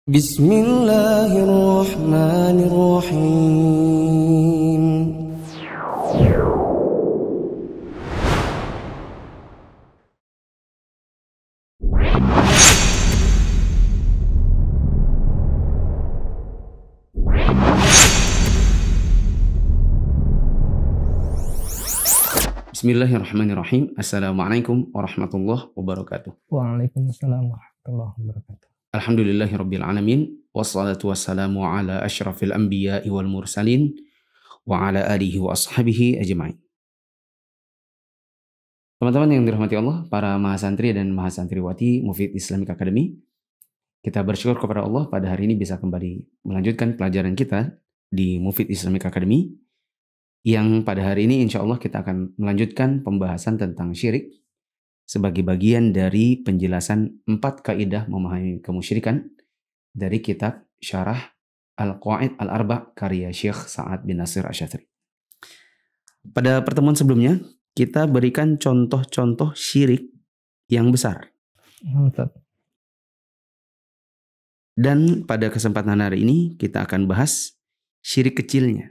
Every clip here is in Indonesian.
Bismillahirrahmanirrahim. Bismillahirrahmanirrahim. Assalamualaikum warahmatullahi wabarakatuh. Waalaikumsalam warahmatullahi wabarakatuh. Alhamdulillahirabbil alamin wassalatu wassalamu ala asyrafil anbiya'i wal mursalin wa ala alihi wa ashabihi ajmain. Teman-teman yang dirahmati Allah, para mahasantri dan mahasantriwati Mufid Islamic Academy, kita bersyukur kepada Allah pada hari ini bisa kembali melanjutkan pelajaran kita di Mufid Islamic Academy, yang pada hari ini insya Allah kita akan melanjutkan pembahasan tentang syirik sebagai bagian dari penjelasan 4 kaidah memahami kemusyrikan dari kitab Syarah Al-Qawaid Al-Arba' karya Syekh Sa'ad bin Nasir Asy-Syadzili. Pada pertemuan sebelumnya kita berikan contoh-contoh syirik yang besar. Dan pada kesempatan hari ini kita akan bahas syirik kecilnya.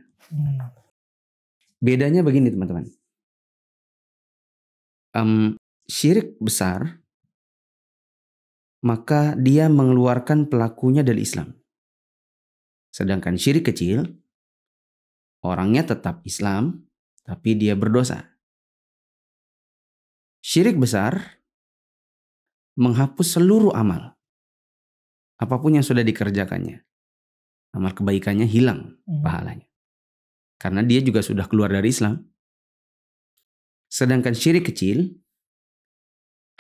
Bedanya begini teman-teman. Syirik besar, maka dia mengeluarkan pelakunya dari Islam. Sedangkan syirik kecil, orangnya tetap Islam, tapi dia berdosa. Syirik besar menghapus seluruh amal. Apapun yang sudah dikerjakannya. Amal kebaikannya hilang pahalanya. Karena dia juga sudah keluar dari Islam. Sedangkan syirik kecil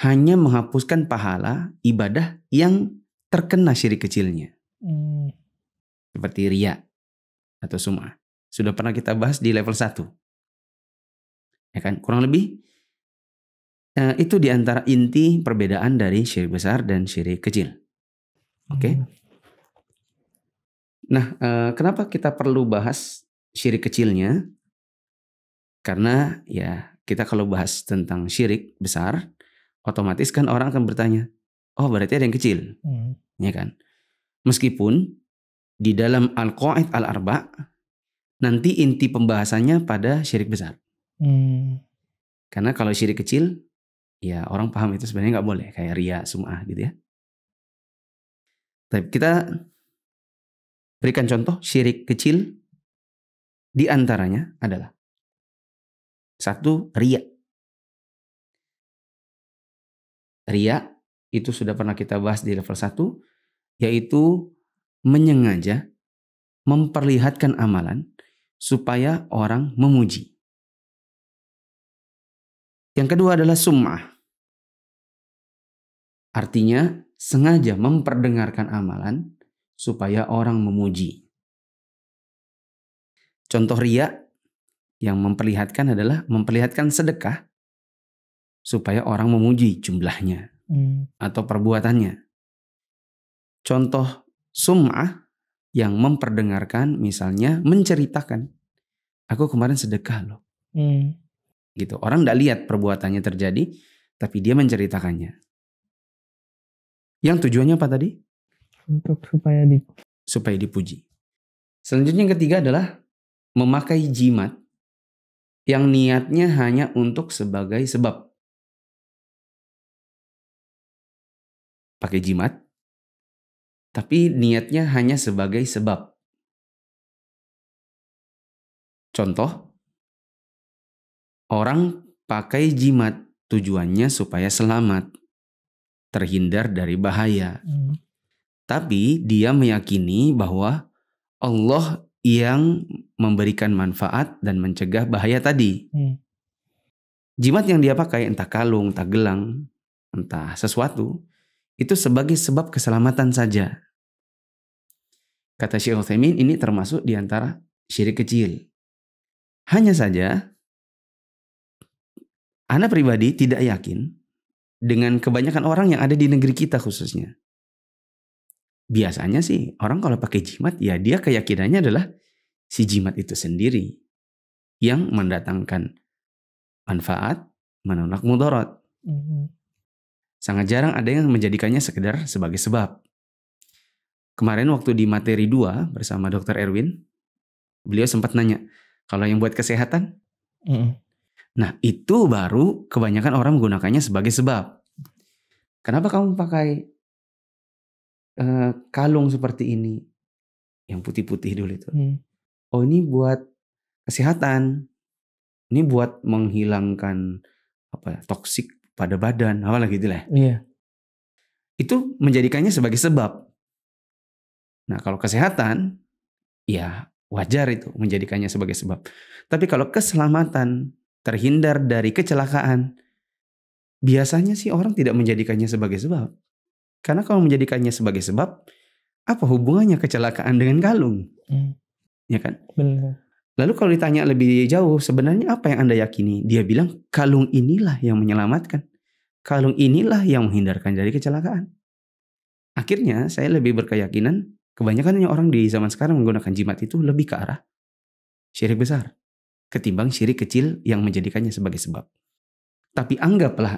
hanya menghapuskan pahala ibadah yang terkena syirik kecilnya. Seperti riya atau sum'ah. Sudah pernah kita bahas di level 1. Ya kan? Kurang lebih itu diantara inti perbedaan dari syirik besar dan syirik kecil. Oke? Nah, kenapa kita perlu bahas syirik kecilnya? Karena ya kita kalau bahas tentang syirik besar, otomatis kan orang akan bertanya, oh berarti ada yang kecil. Ya kan? Meskipun di dalam Al-Qawaid Al-Arba' nanti inti pembahasannya pada syirik besar. Karena kalau syirik kecil, ya orang paham itu sebenarnya nggak boleh. Kayak riya, sum'ah gitu ya. Tapi kita berikan contoh syirik kecil, di antaranya adalah 1, riya. Riya itu sudah pernah kita bahas di level 1, yaitu menyengaja memperlihatkan amalan supaya orang memuji. Yang kedua adalah sum'ah. Artinya sengaja memperdengarkan amalan supaya orang memuji. Contoh riya yang memperlihatkan adalah memperlihatkan sedekah supaya orang memuji jumlahnya atau perbuatannya. Contoh sum'ah yang memperdengarkan, misalnya menceritakan, aku kemarin sedekah loh. Gitu. Orang tidak lihat perbuatannya terjadi, tapi dia menceritakannya. Yang tujuannya apa tadi? Untuk supaya dipuji. Selanjutnya yang ketiga adalah memakai jimat yang niatnya hanya untuk sebagai sebab. Pakai jimat, tapi niatnya hanya sebagai sebab. Contoh, orang pakai jimat tujuannya supaya selamat, terhindar dari bahaya. Tapi dia meyakini bahwa Allah yang memberikan manfaat dan mencegah bahaya tadi. Jimat yang dia pakai, entah kalung, entah gelang, entah sesuatu, itu sebagai sebab keselamatan saja. Kata Syekh Utsaimin, ini termasuk diantara syirik kecil. Hanya saja, ana pribadi tidak yakin dengan kebanyakan orang yang ada di negeri kita khususnya. Biasanya sih orang kalau pakai jimat, ya dia keyakinannya adalah si jimat itu sendiri yang mendatangkan manfaat, menolak mudarat. Sangat jarang ada yang menjadikannya sekedar sebagai sebab. kemarin waktu di materi 2 bersama Dr. Erwin, beliau sempat nanya, kalau yang buat kesehatan? Nah, itu baru kebanyakan orang menggunakannya sebagai sebab. Kenapa kamu pakai kalung seperti ini? Yang putih-putih dulu itu. Oh, ini buat kesehatan. Ini buat menghilangkan toksik pada badan, apalah gitu lah. Iya. Itu menjadikannya sebagai sebab. Nah, kalau kesehatan, ya wajar itu menjadikannya sebagai sebab. Tapi kalau keselamatan, terhindar dari kecelakaan, biasanya sih orang tidak menjadikannya sebagai sebab. Karena kalau menjadikannya sebagai sebab, apa hubungannya kecelakaan dengan kalung? Ya kan? Benar. Lalu kalau ditanya lebih jauh, sebenarnya apa yang Anda yakini? Dia bilang kalung inilah yang menyelamatkan. Kalung inilah yang menghindarkan dari kecelakaan. Akhirnya saya lebih berkeyakinan kebanyakan orang di zaman sekarang menggunakan jimat itu lebih ke arah syirik besar ketimbang syirik kecil yang menjadikannya sebagai sebab. Tapi anggaplah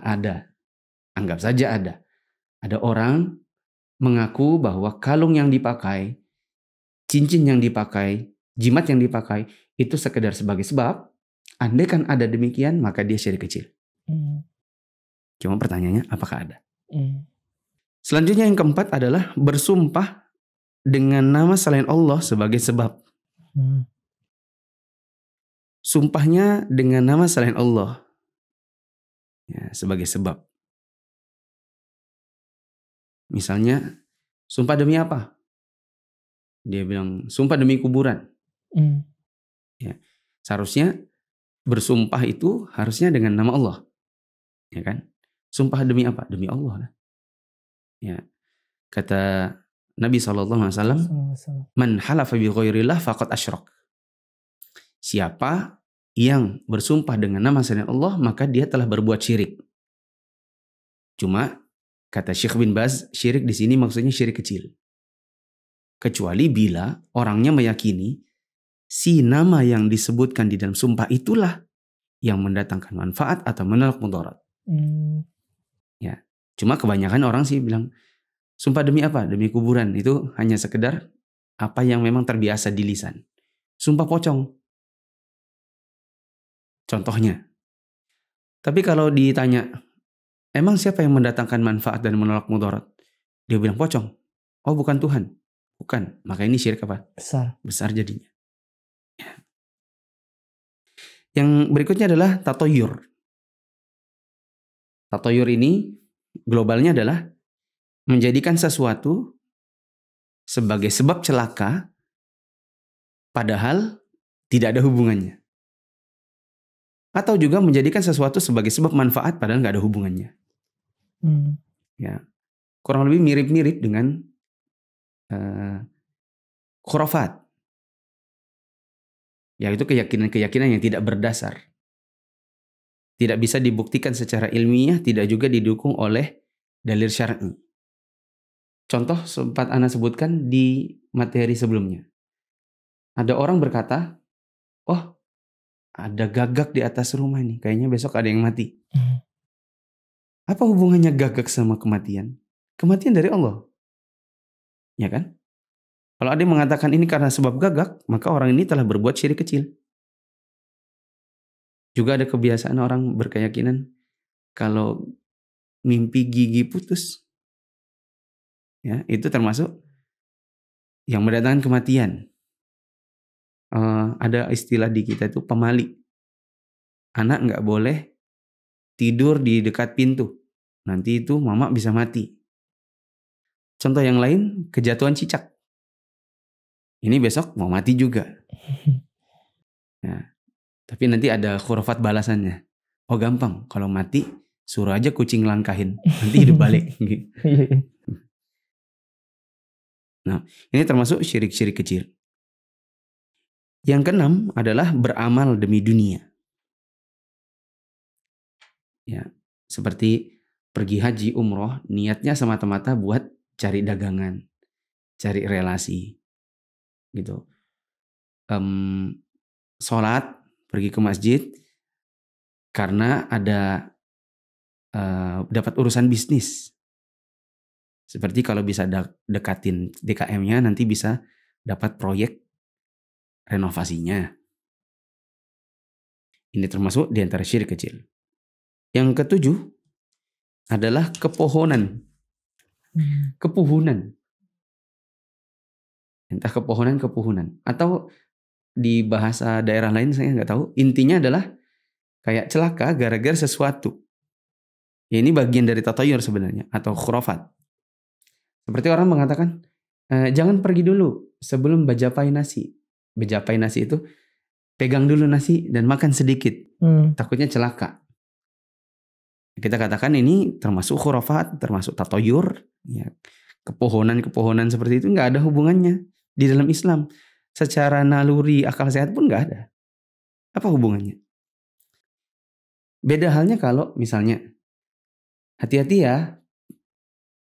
anggap saja ada orang mengaku bahwa kalung yang dipakai, cincin yang dipakai, jimat yang dipakai itu sekedar sebagai sebab. Andai kan ada demikian, maka dia syirik kecil. Cuma pertanyaannya, apakah ada? Selanjutnya yang keempat adalah bersumpah dengan nama selain Allah sebagai sebab. Sumpahnya dengan nama selain Allah ya, sebagai sebab. Misalnya, sumpah demi apa? Dia bilang, sumpah demi kuburan. Ya, seharusnya bersumpah itu harusnya dengan nama Allah. Ya kan? Sumpah demi apa? Demi Allah. Ya. Kata Nabi SAW, man halafa bi ghairillah faqad asyrak. Siapa yang bersumpah dengan nama selain Allah, maka dia telah berbuat syirik. Cuma kata Syekh bin Baz, syirik di sini maksudnya syirik kecil. Kecuali bila orangnya meyakini si nama yang disebutkan di dalam sumpah itulah yang mendatangkan manfaat atau menolak mudarat. Ya, cuma kebanyakan orang sih bilang sumpah demi apa? Demi kuburan. Itu hanya sekedar apa yang memang terbiasa di lisan. Sumpah pocong. Contohnya. Tapi kalau ditanya, emang siapa yang mendatangkan manfaat dan menolak mudarat? Dia bilang pocong. Oh, bukan Tuhan. Bukan. Maka ini syirik apa? Besar. Besar jadinya. Ya. Yang berikutnya adalah tatoyur. Tatoyur ini globalnya adalah menjadikan sesuatu sebagai sebab celaka padahal tidak ada hubungannya. Atau juga menjadikan sesuatu sebagai sebab manfaat padahal nggak ada hubungannya. Ya, kurang lebih mirip-mirip dengan khurafat. Yaitu keyakinan-keyakinan yang tidak berdasar. Tidak bisa dibuktikan secara ilmiah, tidak juga didukung oleh dalil syar'i. Contoh sempat Ana sebutkan di materi sebelumnya. Ada orang berkata, oh ada gagak di atas rumah ini, kayaknya besok ada yang mati. Apa hubungannya gagak sama kematian? Kematian dari Allah. Ya kan? Kalau ada yang mengatakan ini karena sebab gagak, maka orang ini telah berbuat syirik kecil. Juga ada kebiasaan orang berkeyakinan kalau mimpi gigi putus, ya itu termasuk yang mendatangkan kematian. Ada istilah di kita itu pemali. Anak nggak boleh tidur di dekat pintu. Nanti itu mama bisa mati. Contoh yang lain, kejatuhan cicak. Ini besok mau mati juga. Nah, tapi nanti ada khurafat balasannya. Oh gampang, kalau mati suruh aja kucing langkahin, nanti hidup balik. Nah, ini termasuk syirik-syirik kecil. Yang keenam adalah beramal demi dunia. Ya, seperti pergi haji umroh, niatnya semata-mata buat cari dagangan, cari relasi, gitu. Sholat, pergi ke masjid karena ada dapat urusan bisnis. Seperti kalau bisa dekatin DKM-nya nanti bisa dapat proyek renovasinya. Ini termasuk di antara syirik kecil. Yang ketujuh adalah kepohonan. Kepuhunan. Entah kepohonan. Atau di bahasa daerah lain saya nggak tahu. Intinya adalah kayak celaka gara-gara sesuatu. Ya, ini bagian dari tatayur sebenarnya. Atau khurafat. Seperti orang mengatakan, jangan pergi dulu sebelum bajapai nasi. Bajapai nasi itu pegang dulu nasi dan makan sedikit. Takutnya celaka. Kita katakan ini termasuk khurafat, termasuk tatayur. Ya. Kepohonan-kepohonan seperti itu nggak ada hubungannya di dalam Islam. Secara naluri akal sehat pun nggak ada. Apa hubungannya? Beda halnya kalau misalnya, hati-hati ya,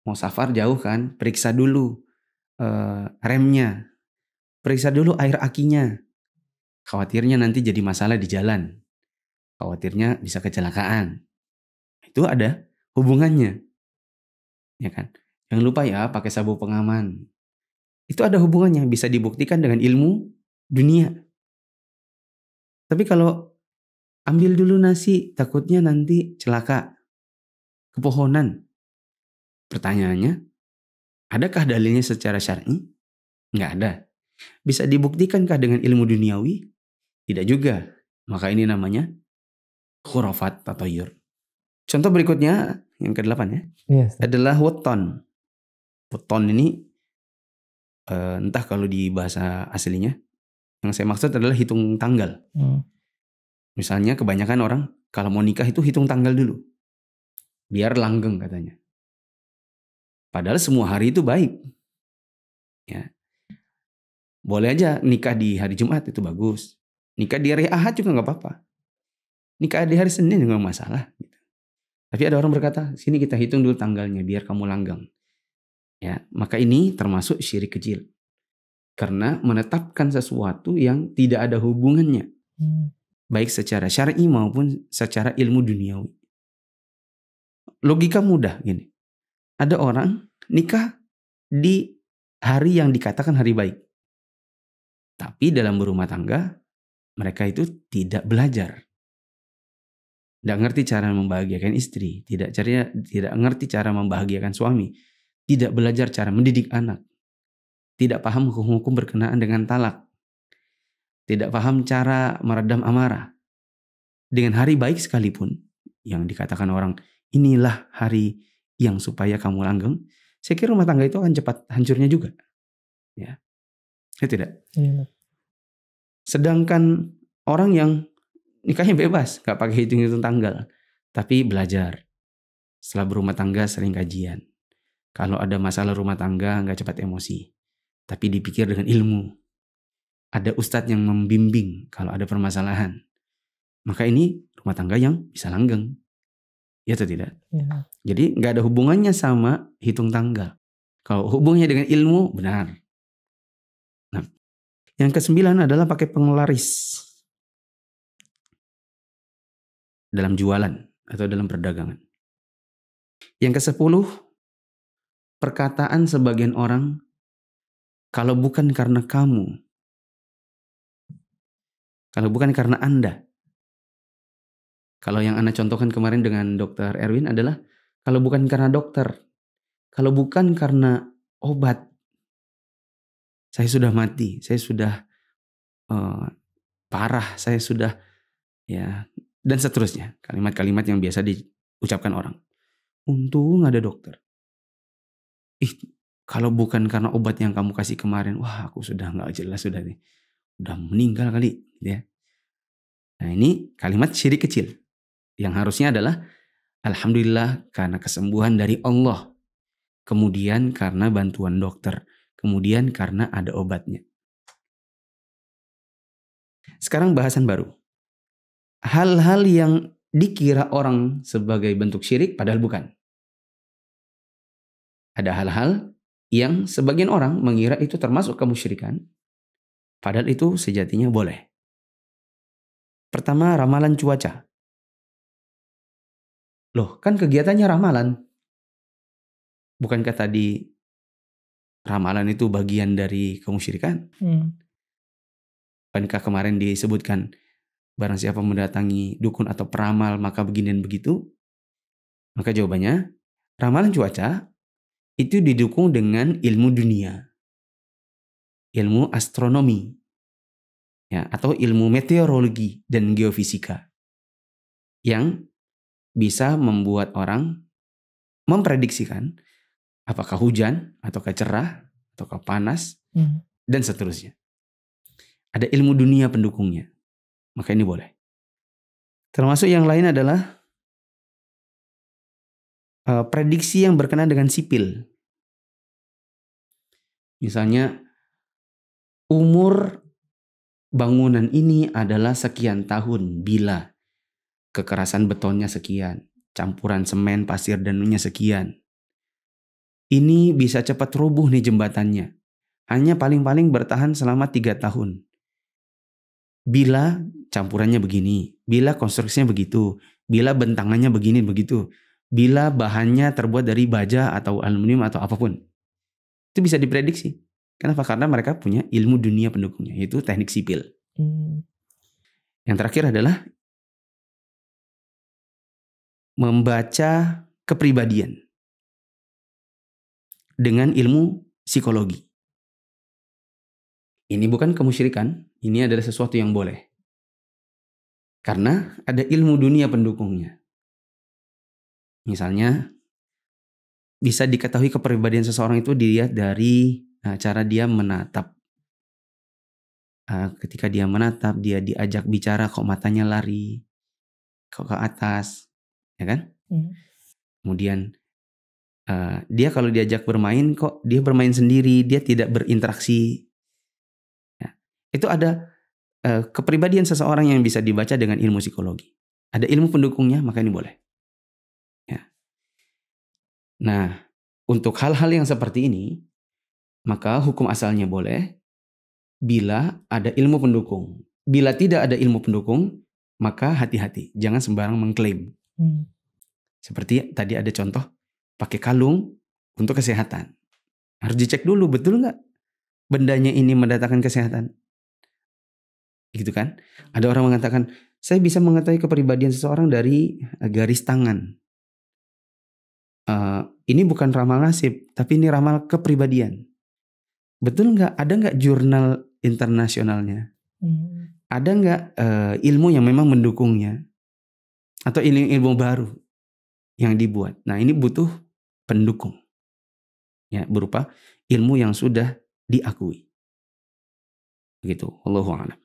mau safar jauh kan, periksa dulu remnya, periksa dulu air akinya. Khawatirnya nanti jadi masalah di jalan. Khawatirnya bisa kecelakaan. Itu ada hubungannya. Ya kan? Jangan lupa ya pakai sabuk pengaman. Itu ada hubungannya, bisa dibuktikan dengan ilmu dunia. Tapi kalau ambil dulu nasi, takutnya nanti celaka. Kepohonan. Pertanyaannya, adakah dalilnya secara syar'i? Nggak ada. Bisa dibuktikankah dengan ilmu duniawi? Tidak juga. Maka ini namanya khurafat tatayur. Contoh berikutnya, yang ke-8 ya. Yes. Adalah weton. Weton ini, entah kalau di bahasa aslinya, yang saya maksud adalah hitung tanggal. Misalnya kebanyakan orang, kalau mau nikah itu hitung tanggal dulu. Biar langgeng katanya. Padahal semua hari itu baik. Ya. Boleh aja nikah di hari Jumat itu bagus. Nikah di hari Ahad juga gak apa-apa. Nikah di hari Senin juga gak masalah. Tapi ada orang berkata, sini kita hitung dulu tanggalnya biar kamu langgeng. Ya, maka ini termasuk syirik kecil. Karena menetapkan sesuatu yang tidak ada hubungannya. Baik secara syar'i maupun secara ilmu duniawi. Logika mudah gini. Ada orang nikah di hari yang dikatakan hari baik. Tapi dalam berumah tangga, mereka itu tidak belajar. Tidak ngerti cara membahagiakan istri. Tidak ngerti cara membahagiakan suami. Tidak belajar cara mendidik anak. Tidak paham hukum-hukum berkenaan dengan talak. Tidak paham cara meredam amarah. Dengan hari baik sekalipun, yang dikatakan orang, inilah hari yang supaya kamu langgeng. Saya kira rumah tangga itu akan cepat hancurnya juga. Ya, tidak. Iya. Sedangkan orang yang nikahnya bebas, gak pakai hitung-hitung tanggal. Tapi belajar. Setelah berumah tangga sering kajian. Kalau ada masalah rumah tangga gak cepat emosi. Tapi dipikir dengan ilmu. Ada ustadz yang membimbing kalau ada permasalahan. Maka ini rumah tangga yang bisa langgeng. Ya atau tidak? Ya. Jadi gak ada hubungannya sama hitung tanggal. Kalau hubungannya dengan ilmu, benar. Nah, yang ke-9 adalah pakai penglaris. Dalam jualan atau dalam perdagangan. Yang ke-10, perkataan sebagian orang, kalau bukan karena kamu, kalau bukan karena Anda. Kalau yang Anda contohkan kemarin dengan Dr. Erwin adalah, kalau bukan karena dokter, kalau bukan karena obat, saya sudah mati, saya sudah parah, saya sudah ya, dan seterusnya. Kalimat-kalimat yang biasa diucapkan orang. Untung ada dokter. Kalau bukan karena obat yang kamu kasih kemarin, wah aku sudah gak jelas sudah nih. Udah meninggal kali. Ya. Nah ini kalimat syirik kecil. Yang harusnya adalah, alhamdulillah karena kesembuhan dari Allah. Kemudian karena bantuan dokter. Kemudian karena ada obatnya. Sekarang bahasan baru. Hal-hal yang dikira orang sebagai bentuk syirik padahal bukan. Ada hal-hal yang sebagian orang mengira itu termasuk kemusyrikan, padahal itu sejatinya boleh. Pertama, ramalan cuaca. Loh, kan kegiatannya ramalan. Bukankah tadi ramalan itu bagian dari kemusyrikan? Bukankah kemarin disebutkan barang siapa mendatangi dukun atau peramal maka begini dan begitu? Maka jawabannya, ramalan cuaca itu didukung dengan ilmu dunia. Ilmu astronomi. Ya, atau ilmu meteorologi dan geofisika. Yang bisa membuat orang memprediksikan apakah hujan, ataukah cerah, ataukah panas, dan seterusnya. Ada ilmu dunia pendukungnya. Maka ini boleh. Termasuk yang lain adalah prediksi yang berkenaan dengan sipil. Misalnya, umur bangunan ini adalah sekian tahun bila kekerasan betonnya sekian, campuran semen, pasir, dan minyak sekian. Ini bisa cepat rubuh nih jembatannya. Hanya paling-paling bertahan selama 3 tahun. Bila campurannya begini, bila konstruksinya begitu, bila bentangannya begini begitu, bila bahannya terbuat dari baja atau aluminium atau apapun. Itu bisa diprediksi. Kenapa? Karena mereka punya ilmu dunia pendukungnya, yaitu teknik sipil. Yang terakhir adalah membaca kepribadian dengan ilmu psikologi. Ini bukan kemusyrikan, ini adalah sesuatu yang boleh. Karena ada ilmu dunia pendukungnya. Misalnya, bisa diketahui kepribadian seseorang itu dilihat dari cara dia menatap. Ketika dia menatap, dia diajak bicara kok matanya lari, kok ke atas, ya kan? Kemudian dia kalau diajak bermain kok dia bermain sendiri, dia tidak berinteraksi. Ya. Itu ada kepribadian seseorang yang bisa dibaca dengan ilmu psikologi. Ada ilmu pendukungnya, maka ini boleh. Ya. Nah, untuk hal-hal yang seperti ini, maka hukum asalnya boleh bila ada ilmu pendukung. Bila tidak ada ilmu pendukung, maka hati-hati, jangan sembarang mengklaim. Seperti tadi ada contoh, pakai kalung untuk kesehatan. Harus dicek dulu, betul nggak bendanya ini mendatangkan kesehatan? Gitu kan? Ada orang mengatakan, saya bisa mengetahui kepribadian seseorang dari garis tangan. Ini bukan ramal nasib, tapi ini ramal kepribadian. Betul nggak? Ada nggak jurnal internasionalnya? Ada nggak ilmu yang memang mendukungnya? Atau ilmu baru yang dibuat? Nah, ini butuh pendukung. Ya, berupa ilmu yang sudah diakui. Begitu. Wallahu a'lam.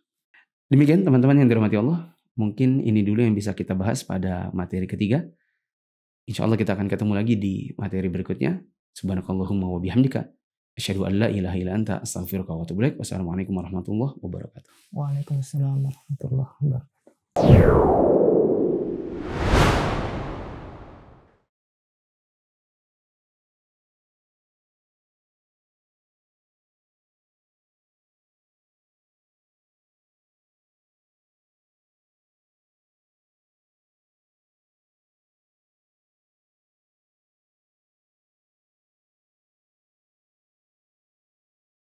Demikian teman-teman yang dirahmati Allah. Mungkin ini dulu yang bisa kita bahas pada materi ketiga. Insya Allah kita akan ketemu lagi di materi berikutnya. Subhanakallahumma wa bihamdika. Asyhadu an la ilaha illa anta astaghfiruka wa atubu ilaik. Wassalamualaikum warahmatullahi wabarakatuh. Waalaikumsalam warahmatullahi wabarakatuh.